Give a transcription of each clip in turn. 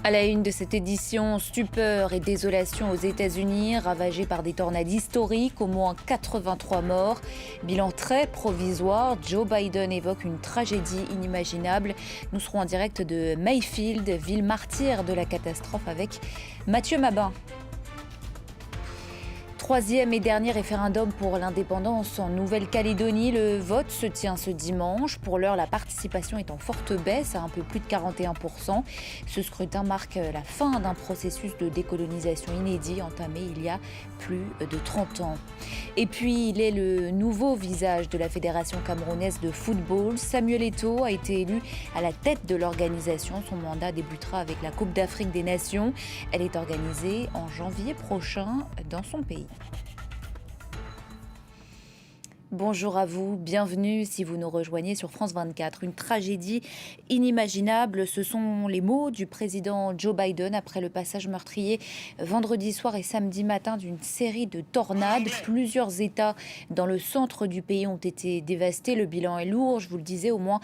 À la une de cette édition, stupeur et désolation aux États-Unis, ravagés par des tornades historiques, au moins 83 morts. Bilan très provisoire, Joe Biden évoque une tragédie inimaginable. Nous serons en direct de Mayfield, ville martyre de la catastrophe, avec Mathieu Mabin. Troisième et dernier référendum pour l'indépendance en Nouvelle-Calédonie. Le vote se tient ce dimanche. Pour l'heure, la participation est en forte baisse, à un peu plus de 41%. Ce scrutin marque la fin d'un processus de décolonisation inédit entamé il y a plus de 30 ans. Et puis, il est le nouveau visage de la Fédération camerounaise de football. Samuel Eto'o a été élu à la tête de l'organisation. Son mandat débutera avec la Coupe d'Afrique des Nations. Elle est organisée en janvier prochain dans son pays. Bonjour à vous, bienvenue si vous nous rejoignez sur France 24. Une tragédie inimaginable, ce sont les mots du président Joe Biden après le passage meurtrier vendredi soir et samedi matin d'une série de tornades. Plusieurs États dans le centre du pays ont été dévastés. Le bilan est lourd, je vous le disais, au moins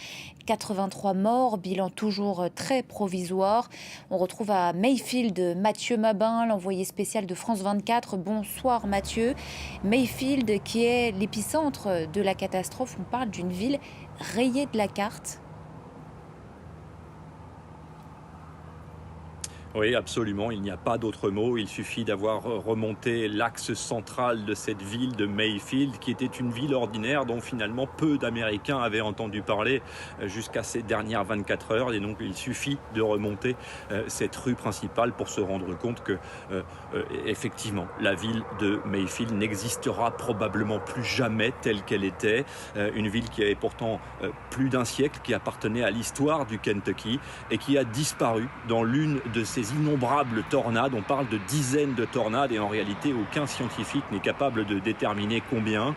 83 morts, bilan toujours très provisoire. On retrouve à Mayfield Mathieu Mabin, l'envoyé spécial de France 24. Bonsoir Mathieu. Mayfield qui est l'épicentre de la catastrophe, on parle d'une ville rayée de la carte. Oui, absolument, il n'y a pas d'autre mot. Il suffit d'avoir remonté l'axe central de cette ville de Mayfield, qui était une ville ordinaire dont finalement peu d'Américains avaient entendu parler jusqu'à ces dernières 24 heures. Et donc il suffit de remonter cette rue principale pour se rendre compte que effectivement la ville de Mayfield n'existera probablement plus jamais telle qu'elle était. Une ville qui avait pourtant plus d'un siècle, qui appartenait à l'histoire du Kentucky et qui a disparu dans l'une de ces innombrables tornades. On parle de dizaines de tornades et en réalité aucun scientifique n'est capable de déterminer combien.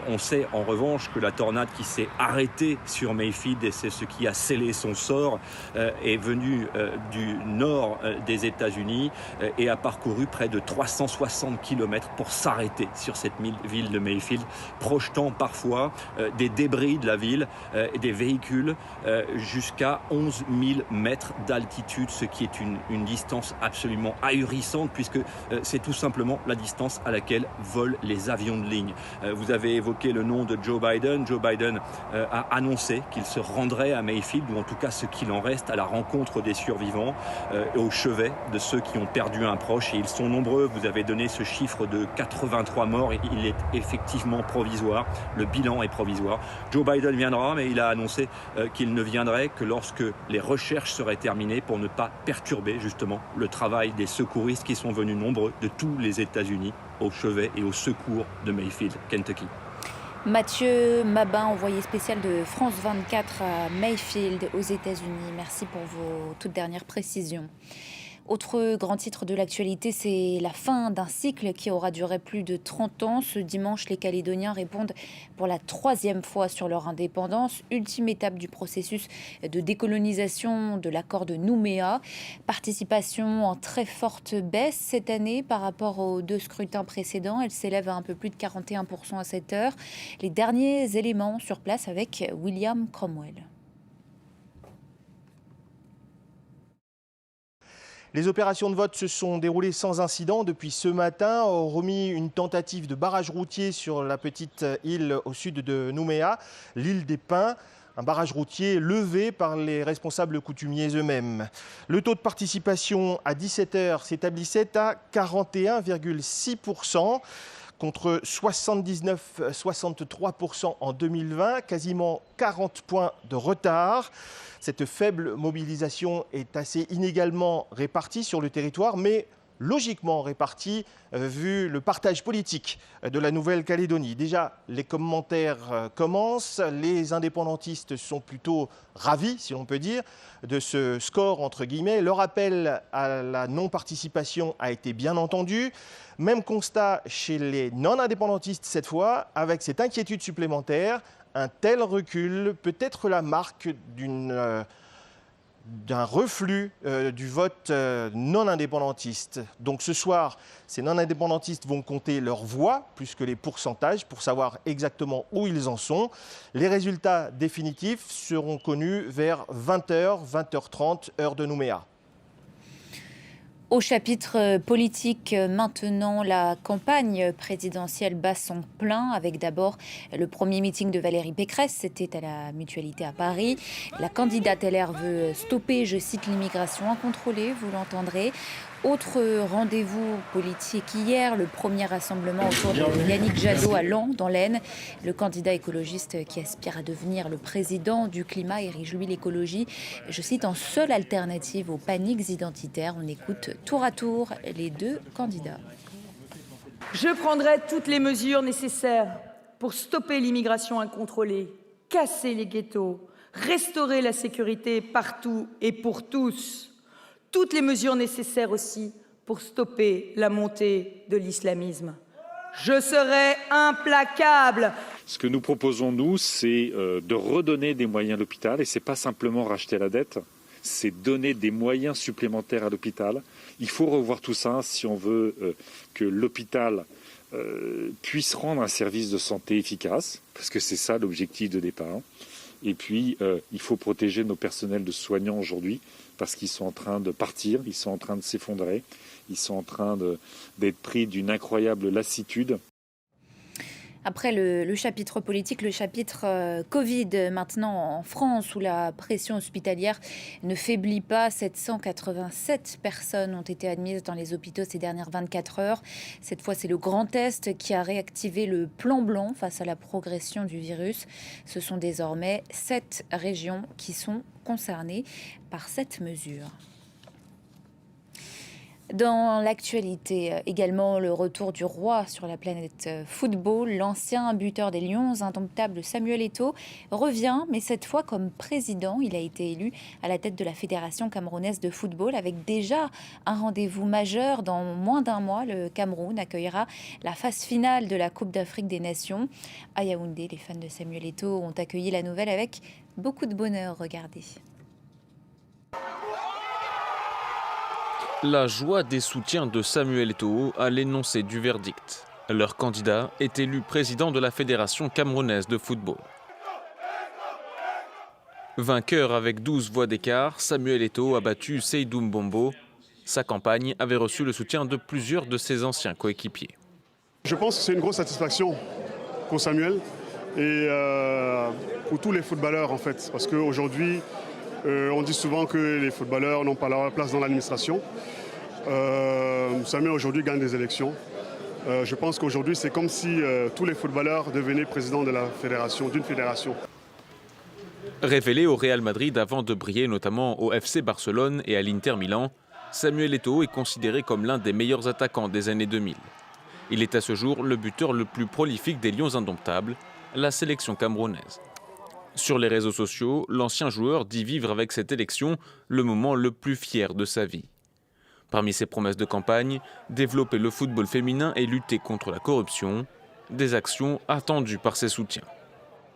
On sait en revanche que la tornade qui s'est arrêtée sur Mayfield, et c'est ce qui a scellé son sort, est venue du nord des États-Unis et a parcouru près de 360 km pour s'arrêter sur cette ville de Mayfield, projetant parfois des débris de la ville, des véhicules jusqu'à 11 000 mètres d'altitude, ce qui est une distance absolument ahurissante puisque c'est tout simplement la distance à laquelle volent les avions de ligne. Vous avez évoqué le nom de Joe Biden. Joe Biden a annoncé qu'il se rendrait à Mayfield, ou en tout cas ce qu'il en reste, à la rencontre des survivants, au chevet de ceux qui ont perdu un proche. Et ils sont nombreux. Vous avez donné ce chiffre de 83 morts. Il est effectivement provisoire. Le bilan est provisoire. Joe Biden viendra, mais il a annoncé qu'il ne viendrait que lorsque les recherches seraient terminées pour ne pas perturber justement le travail des secouristes qui sont venus nombreux de tous les États-Unis au chevet et au secours de Mayfield, Kentucky. Mathieu Mabin, envoyé spécial de France 24 à Mayfield aux États-Unis. Merci pour vos toutes dernières précisions. Autre grand titre de l'actualité, c'est la fin d'un cycle qui aura duré plus de 30 ans. Ce dimanche, les Calédoniens répondent pour la troisième fois sur leur indépendance. Ultime étape du processus de décolonisation de l'accord de Nouméa. Participation en très forte baisse cette année par rapport aux deux scrutins précédents. Elle s'élève à un peu plus de 41% à cette heure. Les derniers éléments sur place avec William Cromwell. Les opérations de vote se sont déroulées sans incident depuis ce matin, hormis une tentative de barrage routier sur la petite île au sud de Nouméa, l'île des Pins. Un barrage routier levé par les responsables coutumiers eux-mêmes. Le taux de participation à 17h s'établissait à 41,6%. Contre 79-63% en 2020, quasiment 40 points de retard. Cette faible mobilisation est assez inégalement répartie sur le territoire, mais logiquement répartie vu le partage politique de la Nouvelle-Calédonie. Déjà, les commentaires commencent. Les indépendantistes sont plutôt ravis, si l'on peut dire, de ce score, entre guillemets. Leur appel à la non-participation a été bien entendu. Même constat chez les non-indépendantistes cette fois, avec cette inquiétude supplémentaire. Un tel recul peut être la marque d'un reflux du vote non-indépendantiste. Donc ce soir, ces non-indépendantistes vont compter leur voix, plus que les pourcentages, pour savoir exactement où ils en sont. Les résultats définitifs seront connus vers 20h, 20h30, heure de Nouméa. Au chapitre politique, maintenant, la campagne présidentielle bat son plein, avec d'abord le premier meeting de Valérie Pécresse, c'était à la Mutualité à Paris. La candidate LR veut stopper, je cite, l'immigration incontrôlée, vous l'entendrez. Autre rendez-vous politique hier, le premier rassemblement autour de Yannick Jadot à Laon, dans l'Aisne. Le candidat écologiste qui aspire à devenir le président du climat érige lui l'écologie, je cite, en seule alternative aux paniques identitaires. On écoute tour à tour les deux candidats. Je prendrai toutes les mesures nécessaires pour stopper l'immigration incontrôlée, casser les ghettos, restaurer la sécurité partout et pour tous. Toutes les mesures nécessaires aussi pour stopper la montée de l'islamisme. Je serai implacable. Ce que nous proposons, nous, c'est de redonner des moyens à l'hôpital, et ce n'est pas simplement racheter la dette, c'est donner des moyens supplémentaires à l'hôpital. Il faut revoir tout ça si on veut que l'hôpital puisse rendre un service de santé efficace, parce que c'est ça l'objectif de départ. Et puis, il faut protéger nos personnels de soignants aujourd'hui, parce qu'ils sont en train de partir, ils sont en train de s'effondrer, ils sont en train d'être pris d'une incroyable lassitude. Après le chapitre politique, le chapitre Covid maintenant en France, où la pression hospitalière ne faiblit pas. 787 personnes ont été admises dans les hôpitaux ces dernières 24 heures. Cette fois, c'est le Grand Est qui a réactivé le plan blanc face à la progression du virus. Ce sont désormais 7 régions qui sont concernées par cette mesure. Dans l'actualité, également le retour du roi sur la planète football. L'ancien buteur des Lions indomptables Samuel Eto'o revient, mais cette fois comme président. Il a été élu à la tête de la Fédération camerounaise de football, avec déjà un rendez-vous majeur. Dans moins d'un mois, le Cameroun accueillera la phase finale de la Coupe d'Afrique des Nations. À Yaoundé, les fans de Samuel Eto'o ont accueilli la nouvelle avec beaucoup de bonheur. Regardez. La joie des soutiens de Samuel Eto'o à l'énoncé du verdict. Leur candidat est élu président de la Fédération camerounaise de football. Vainqueur avec 12 voix d'écart, Samuel Eto'o a battu Seydou Mbombo. Sa campagne avait reçu le soutien de plusieurs de ses anciens coéquipiers. Je pense que c'est une grosse satisfaction pour Samuel et pour tous les footballeurs en fait. Parce qu'aujourd'hui, on dit souvent que les footballeurs n'ont pas leur place dans l'administration. Samuel aujourd'hui gagne des élections. Je pense qu'aujourd'hui c'est comme si tous les footballeurs devenaient présidents de la fédération, d'une fédération. Révélé au Real Madrid avant de briller notamment au FC Barcelone et à l'Inter Milan, Samuel Eto'o est considéré comme l'un des meilleurs attaquants des années 2000. Il est à ce jour le buteur le plus prolifique des Lions indomptables, la sélection camerounaise. Sur les réseaux sociaux, l'ancien joueur dit vivre avec cette élection le moment le plus fier de sa vie. Parmi ses promesses de campagne, développer le football féminin et lutter contre la corruption, des actions attendues par ses soutiens.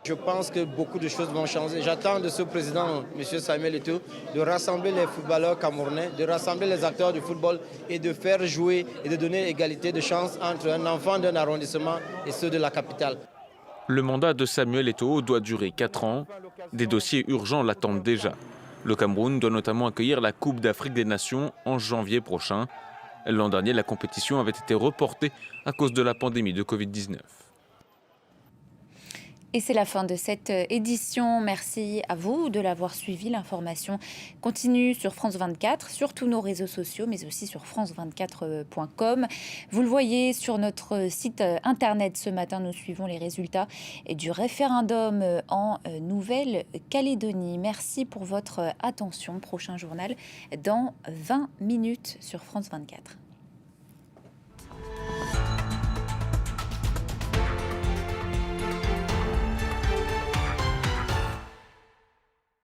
Je pense que beaucoup de choses vont changer. J'attends de ce président, M. Samuel Eto'o, de rassembler les footballeurs camerounais, de rassembler les acteurs du football et de faire jouer et de donner égalité de chance entre un enfant d'un arrondissement et ceux de la capitale. Le mandat de Samuel Eto'o doit durer 4 ans. Des dossiers urgents l'attendent déjà. Le Cameroun doit notamment accueillir la Coupe d'Afrique des Nations en janvier prochain. L'an dernier, la compétition avait été reportée à cause de la pandémie de Covid-19. Et c'est la fin de cette édition. Merci à vous de l'avoir suivi. L'information continue sur France 24, sur tous nos réseaux sociaux, mais aussi sur france24.com. Vous le voyez sur notre site internet ce matin, nous suivons les résultats du référendum en Nouvelle-Calédonie. Merci pour votre attention. Prochain journal dans 20 minutes sur France 24.